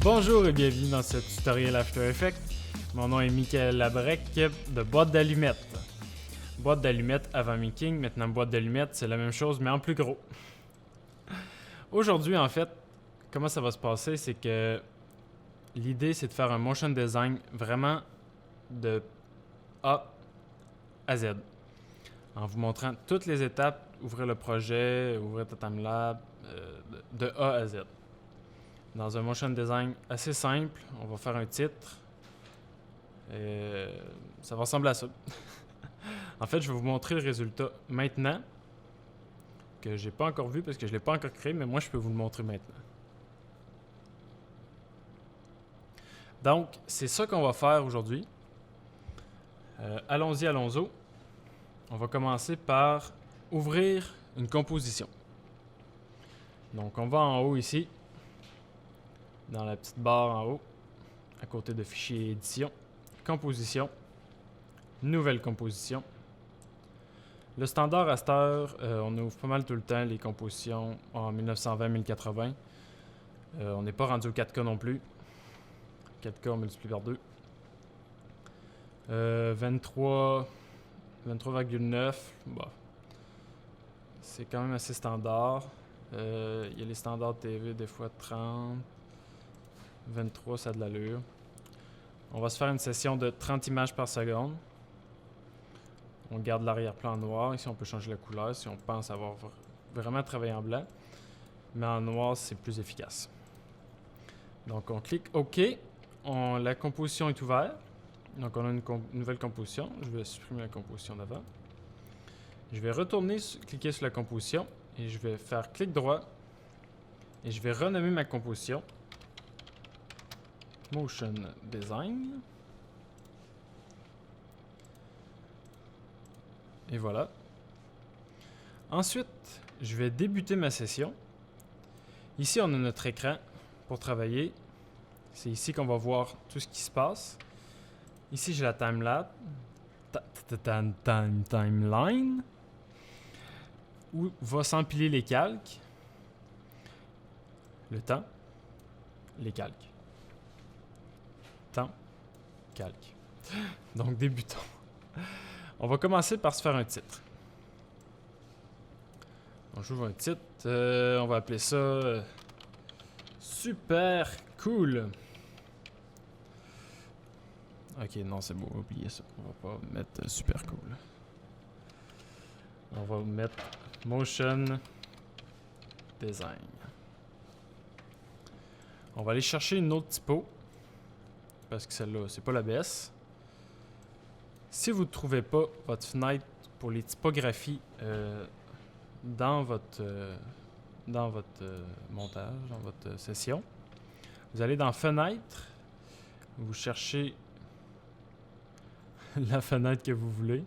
Bonjour et bienvenue dans ce tutoriel After Effects. Mon nom est Michael Labrec de Boîte d'Allumettes. Boîte d'Allumettes avant Making, maintenant Boîte d'Allumettes, c'est la même chose mais en plus gros. Aujourd'hui en fait, comment ça va se passer, c'est que l'idée c'est de faire un motion design vraiment de A à Z. En vous montrant toutes les étapes, ouvrir le projet, ouvrir ta timelapse, de A à Z. Dans un motion design assez simple, on va faire un titre. Ça va ressembler à ça. En fait, je vais vous montrer le résultat maintenant, que j'ai pas encore vu parce que je l'ai pas encore créé, mais moi je peux vous le montrer maintenant. Donc, c'est ça qu'on va faire aujourd'hui. Allons-y, allons-y. On va commencer par ouvrir une composition. Donc, on va en haut ici, dans la petite barre en haut, à côté de fichier édition, composition, nouvelle composition. Le standard à cette heure, on ouvre pas mal tout le temps les compositions en 1920-1080. On n'est pas rendu au 4K non plus. 4K on multiplie par 2. 23,9. Bah, c'est quand même assez standard. Il y a les standards TV des fois 30. 23, ça a de l'allure. On va se faire une session de 30 images par seconde. On garde l'arrière-plan noir. Ici, on peut changer la couleur si on pense avoir vraiment travaillé en blanc. Mais en noir, c'est plus efficace. Donc, on clique OK. La composition est ouverte. Donc, on a une nouvelle composition. Je vais supprimer la composition d'avant. Je vais retourner, cliquer sur la composition et je vais faire clic droit. Et je vais renommer ma composition Motion Design. Et voilà. Ensuite, je vais débuter ma session. Ici, on a notre écran pour travailler. C'est ici qu'on va voir tout ce qui se passe. Ici, j'ai la timeline. Où va s'empiler les calques. Le temps. Les calques. Temps. Calque. Donc, débutons. On va commencer par se faire un titre. Donc, j'ouvre un titre. On va appeler ça Super Cool. Ok, non, c'est beau. Oubliez ça. On va pas mettre Super Cool. On va mettre Motion Design. On va aller chercher une autre typo. Parce que celle-là, c'est pas la baisse. Si vous ne trouvez pas votre fenêtre pour les typographies dans votre montage, dans votre session, vous allez dans Fenêtre, vous cherchez la fenêtre que vous voulez.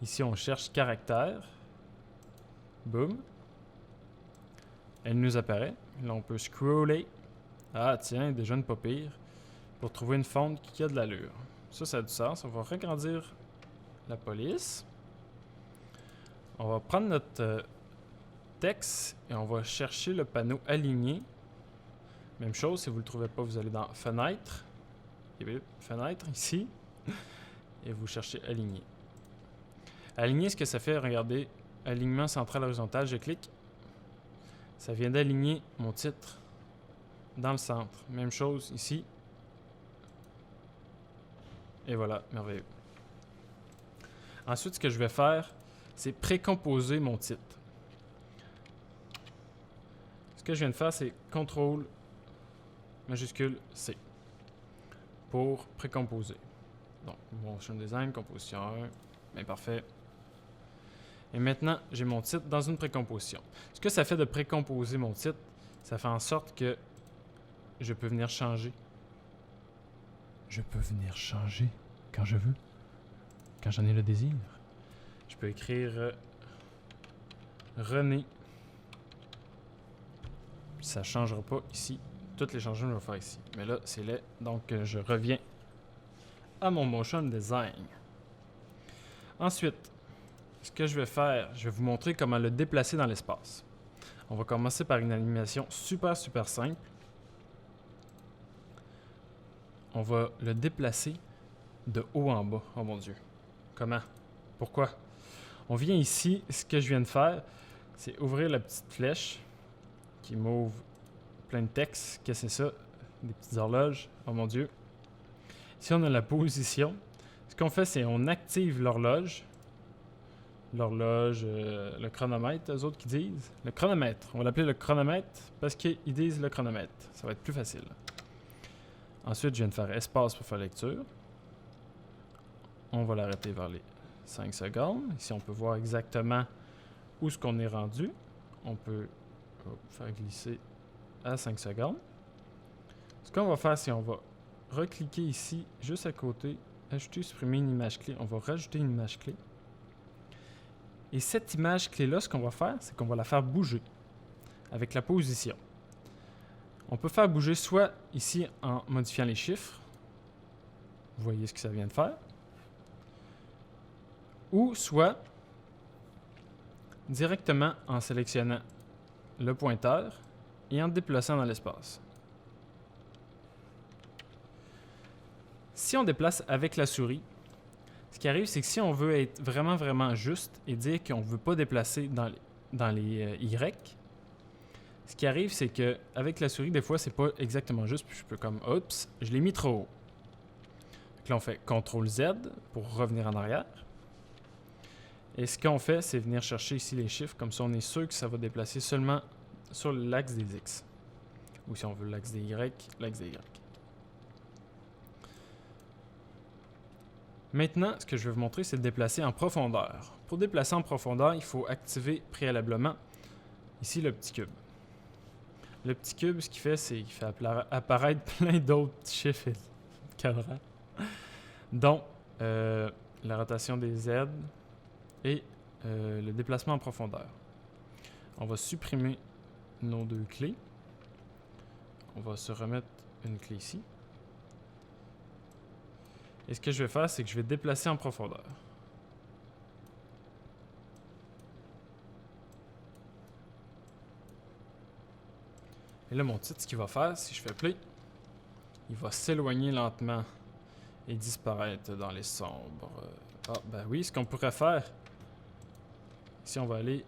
Ici, on cherche Caractère. Boum. Elle nous apparaît. Là, on peut scroller. Ah, tiens, déjà une pas pire. Pour trouver une fonte qui a de l'allure. Ça a du sens. On va regrandir la police. On va prendre notre texte et on va chercher le panneau aligné. Même chose, si vous ne le trouvez pas, vous allez dans Fenêtre. Fenêtre, ici. Et vous cherchez Aligné. Aligné, ce que ça fait, regardez, alignement central horizontal, je clique. Ça vient d'aligner mon titre dans le centre. Même chose ici. Et voilà, merveilleux. Ensuite, ce que je vais faire, c'est précomposer mon titre. Ce que je viens de faire, c'est CTRL majuscule C pour précomposer. Donc, Motion Design, composition 1, bien parfait. Et maintenant, j'ai mon titre dans une précomposition. Ce que ça fait de précomposer mon titre, ça fait en sorte que je peux venir changer. Je peux venir changer quand je veux, quand j'en ai le désir. Je peux écrire René. Ça ne changera pas ici. Tous les changements, je vais faire ici. Mais là, c'est laid. Donc, je reviens à mon motion design. Ensuite, ce que je vais faire, je vais vous montrer comment le déplacer dans l'espace. On va commencer par une animation super simple. on va le déplacer de haut en bas. Oh mon Dieu. Comment? Pourquoi? On vient ici, ce que je viens de faire, c'est ouvrir la petite flèche qui m'ouvre plein de texte. Qu'est-ce que c'est ça? Des petites horloges. Oh mon Dieu. Ici, on a la position. Ce qu'on fait, c'est on active l'horloge. L'horloge, le chronomètre, eux autres qui disent. Le chronomètre. On va l'appeler le chronomètre parce qu'ils disent le chronomètre. Ça va être plus facile. Ensuite, je viens de faire espace pour faire lecture. On va l'arrêter vers les 5 secondes. Ici, on peut voir exactement où est-ce qu'on est rendu. On peut faire glisser à 5 secondes. Ce qu'on va faire, c'est on va recliquer ici, juste à côté, ajouter, supprimer une image clé. On va rajouter une image clé. Et cette image clé-là, ce qu'on va faire, c'est qu'on va la faire bouger avec la position. On peut faire bouger soit ici en modifiant les chiffres. Vous voyez ce que ça vient de faire. Ou soit directement en sélectionnant le pointeur et en déplaçant dans l'espace. Si on déplace avec la souris, ce qui arrive, c'est que si on veut être vraiment juste et dire qu'on ne veut pas déplacer dans les Y, ce qui arrive, c'est qu'avec la souris, des fois, c'est pas exactement juste. Puis je peux comme, oups, je l'ai mis trop haut. Donc là, on fait CTRL-Z pour revenir en arrière. Et ce qu'on fait, c'est venir chercher ici les chiffres. Comme ça, on est sûr que ça va déplacer seulement sur l'axe des X. Ou si on veut l'axe des Y, l'axe des Y. Maintenant, ce que je vais vous montrer, c'est de déplacer en profondeur. Pour déplacer en profondeur, il faut activer préalablement ici le petit cube. Le petit cube, ce qu'il fait, c'est qu'il fait apparaître plein d'autres chiffres et cadrans, dont la rotation des Z et le déplacement en profondeur. On va supprimer nos deux clés. On va se remettre une clé ici. Et ce que je vais faire, c'est que je vais déplacer en profondeur. Et là, mon titre, ce qu'il va faire, si je fais play, il va s'éloigner lentement et disparaître dans les sombres. Ah, ben oui, ce qu'on pourrait faire, ici, on va aller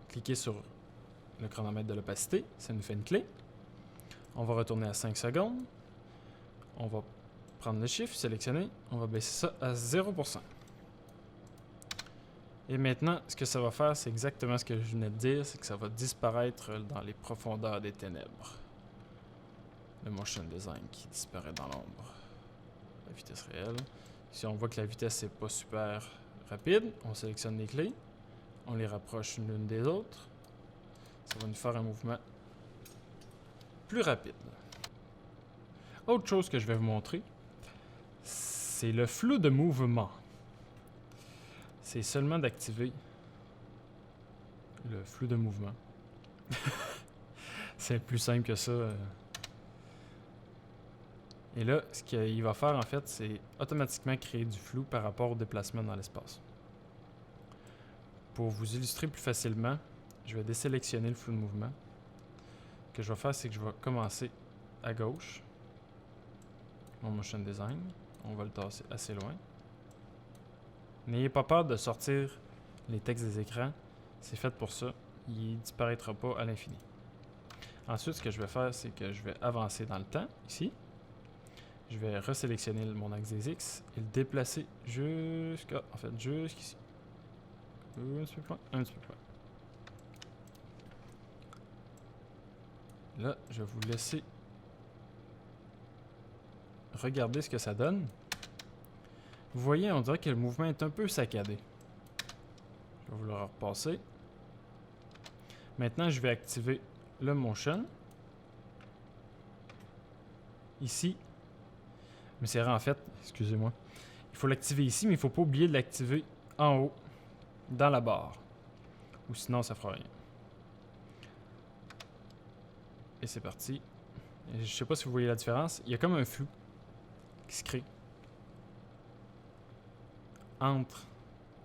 cliquer sur le chronomètre de l'opacité. Ça nous fait une clé. On va retourner à 5 secondes. On va prendre le chiffre, sélectionner. On va baisser ça à 0%. Et maintenant, ce que ça va faire, c'est exactement ce que je venais de dire, c'est que ça va disparaître dans les profondeurs des ténèbres. Le motion design qui disparaît dans l'ombre. La vitesse réelle. Si on voit que la vitesse n'est pas super rapide, on sélectionne les clés. On les rapproche l'une des autres. Ça va nous faire un mouvement plus rapide. Autre chose que je vais vous montrer, c'est le flou de mouvement. C'est seulement d'activer le flou de mouvement. C'est plus simple que ça. Et là, ce qu'il va faire en fait, c'est automatiquement créer du flou par rapport au déplacement dans l'espace. Pour vous illustrer plus facilement, je vais désélectionner le flou de mouvement. Ce que je vais faire, c'est que je vais commencer à gauche. Mon motion design. On va le tasser assez loin. N'ayez pas peur de sortir les textes des écrans. C'est fait pour ça. Il ne disparaîtra pas à l'infini. Ensuite, ce que je vais faire, c'est que je vais avancer dans le temps, ici. Je vais resélectionner mon axe des X et le déplacer jusqu'ici. Un petit peu plus loin, un petit peu plus loin. Là, je vais vous laisser regarder ce que ça donne. Vous voyez, on dirait que le mouvement est un peu saccadé. Je vais vous le repasser. Maintenant, je vais activer le motion. Ici. Mais c'est vrai, en fait, excusez-moi. Il faut l'activer ici, mais il ne faut pas oublier de l'activer en haut, dans la barre. Ou sinon, ça ne fera rien. Et c'est parti. Et je ne sais pas si vous voyez la différence. Il y a comme un flou qui se crée entre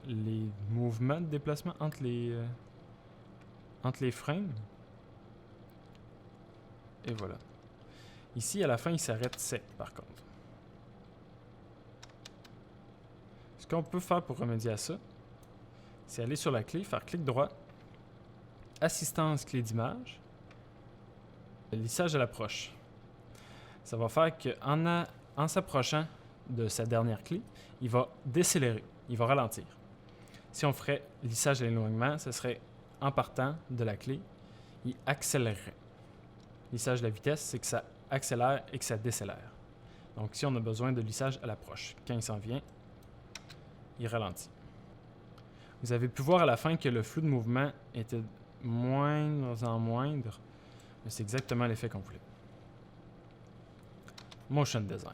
les mouvements de déplacement, entre les frames. Et voilà. Ici, à la fin, il s'arrête sec, par contre. Ce qu'on peut faire pour remédier à ça, c'est aller sur la clé, faire clic droit, assistance clé d'image, lissage à l'approche. Ça va faire qu'en s'approchant de sa dernière clé, il va décélérer, il va ralentir. Si on ferait lissage à l'éloignement, ce serait en partant de la clé, il accélérerait. Lissage de la vitesse, c'est que ça accélère et que ça décélère. Donc si on a besoin de lissage à l'approche, quand il s'en vient, il ralentit. Vous avez pu voir à la fin que le flou de mouvement était moindre en moindre, mais c'est exactement l'effet qu'on voulait. Motion design.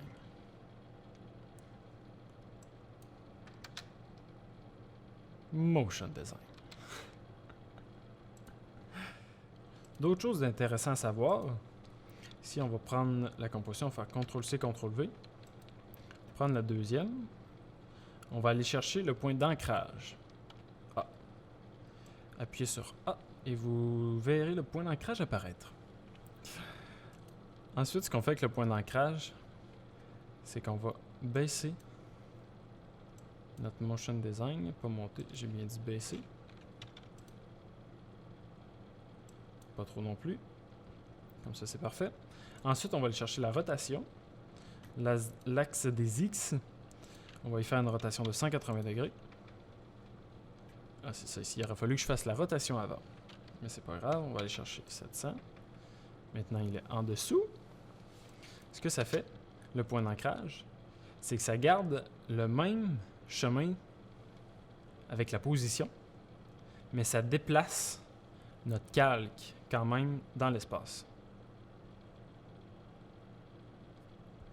Motion design. D'autres choses intéressantes à savoir, ici on va prendre la composition, on va faire CTRL-C, CTRL-V, prendre la deuxième, on va aller chercher le point d'ancrage. A. Appuyez sur A et vous verrez le point d'ancrage apparaître. Ensuite, ce qu'on fait avec le point d'ancrage, c'est qu'on va baisser notre motion design, pas monter, j'ai bien dit baisser. Pas trop non plus. Comme ça, c'est parfait. Ensuite, on va aller chercher la rotation. L'axe des X. On va y faire une rotation de 180 degrés. Ah, c'est ça ici. Il aurait fallu que je fasse la rotation avant. Mais c'est pas grave. On va aller chercher 700. Maintenant, il est en dessous. Ce que ça fait, le point d'ancrage, c'est que ça garde le même chemin avec la position, mais ça déplace notre calque quand même dans l'espace.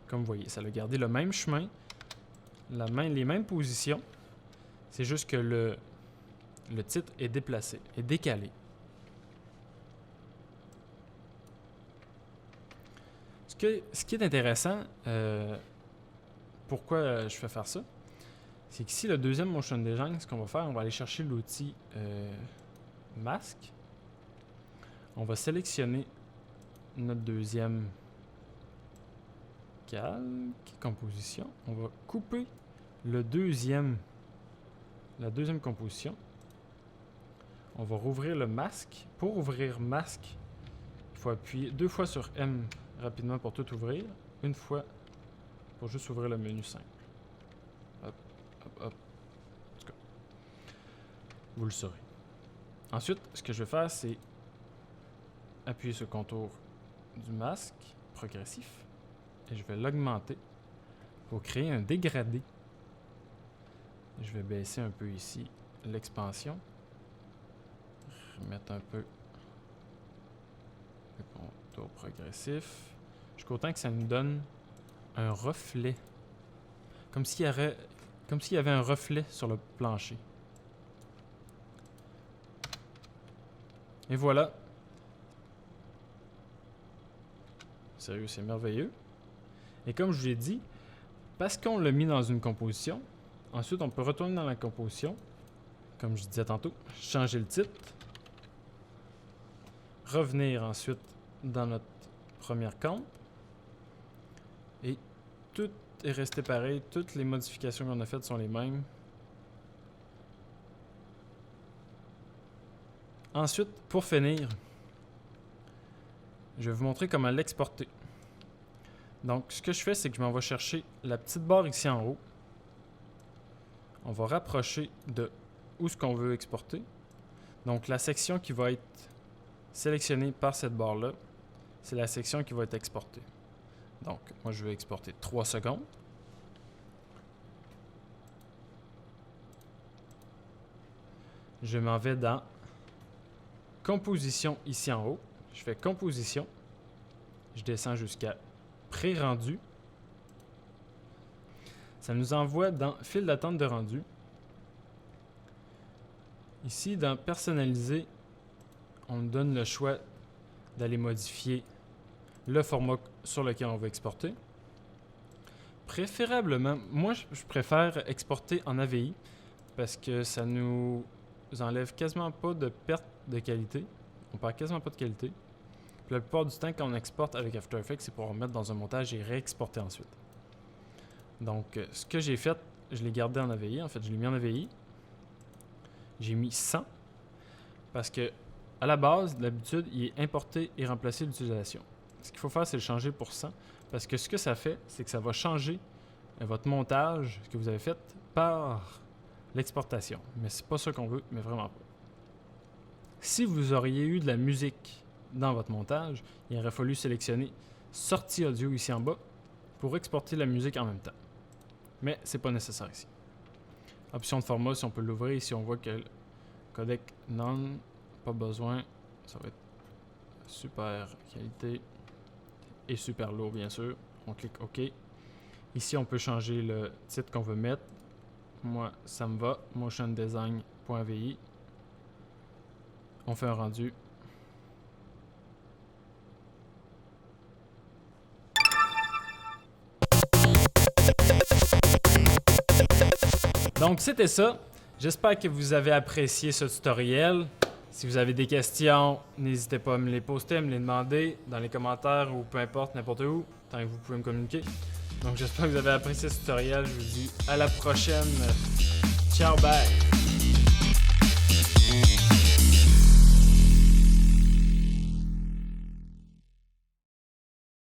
Comme vous voyez, ça a gardé le même chemin, les mêmes positions. C'est juste que le titre est déplacé, est décalé. Ce qui est intéressant, pourquoi je fais faire ça, c'est qu'ici, le deuxième motion design, ce qu'on va faire, on va aller chercher l'outil masque. On va sélectionner notre deuxième calque, composition. On va couper la deuxième composition. On va rouvrir le masque. Pour ouvrir masque, il faut appuyer 2 fois sur M rapidement pour tout ouvrir. Une fois pour juste ouvrir le menu simple. Hop, hop, hop. En tout cas, vous le saurez. Ensuite, ce que je vais faire, c'est appuyer sur le contour du masque progressif et je vais l'augmenter pour créer un dégradé. Je vais baisser un peu ici l'expansion, remettre un peu le contour progressif, jusqu'au temps que ça nous donne un reflet, comme s'il y avait un reflet sur le plancher. Et voilà. Sérieux, c'est merveilleux. Et comme je vous l'ai dit, parce qu'on l'a mis dans une composition, ensuite on peut retourner dans la composition, comme je disais tantôt, changer le titre, revenir ensuite dans notre première comp, et tout est resté pareil, toutes les modifications qu'on a faites sont les mêmes. Ensuite, pour finir, je vais vous montrer comment l'exporter. Donc, ce que je fais, c'est que je m'en vais chercher la petite barre ici en haut. On va rapprocher de où ce qu'on veut exporter. Donc, la section qui va être sélectionnée par cette barre-là, c'est la section qui va être exportée. Donc, moi, je vais exporter 3 secondes. Je m'en vais dans Composition ici en haut. Je fais Composition. Je descends jusqu'à Pré-rendu. Ça nous envoie dans File d'attente de rendu. Ici, dans Personnaliser, on nous donne le choix d'aller modifier le format sur lequel on veut exporter. Préférablement, moi je préfère exporter en AVI parce que ça nous enlève quasiment pas de perte de qualité. On perd quasiment pas de qualité. Puis Puis la plupart du temps, quand on exporte avec After Effects, c'est pour remettre dans un montage et réexporter ensuite. Donc, ce que j'ai fait, je l'ai gardé en AVI. En fait, je l'ai mis en AVI. J'ai mis 100 parce que à la base, d'habitude, il est importé et remplacé l'utilisation. Ce qu'il faut faire, c'est le changer pour 100 parce que ce que ça fait, c'est que ça va changer votre montage, ce que vous avez fait, par l'exportation. Mais c'est pas ça qu'on veut, mais vraiment pas. Si vous auriez eu de la musique dans votre montage, il aurait fallu sélectionner sortie audio ici en bas pour exporter la musique en même temps. Mais c'est pas nécessaire ici. Option de format, si on peut l'ouvrir, ici on voit que le codec non, pas besoin, ça va être super qualité et super lourd bien sûr. On clique OK. Ici on peut changer le titre qu'on veut mettre. Moi ça me va, motiondesign.vi. On fait un rendu. Donc c'était ça. J'espère que vous avez apprécié ce tutoriel. Si vous avez des questions, n'hésitez pas à me les poster, à me les demander dans les commentaires ou peu importe, n'importe où, tant que vous pouvez me communiquer. Donc j'espère que vous avez apprécié ce tutoriel. Je vous dis à la prochaine. Ciao, bye!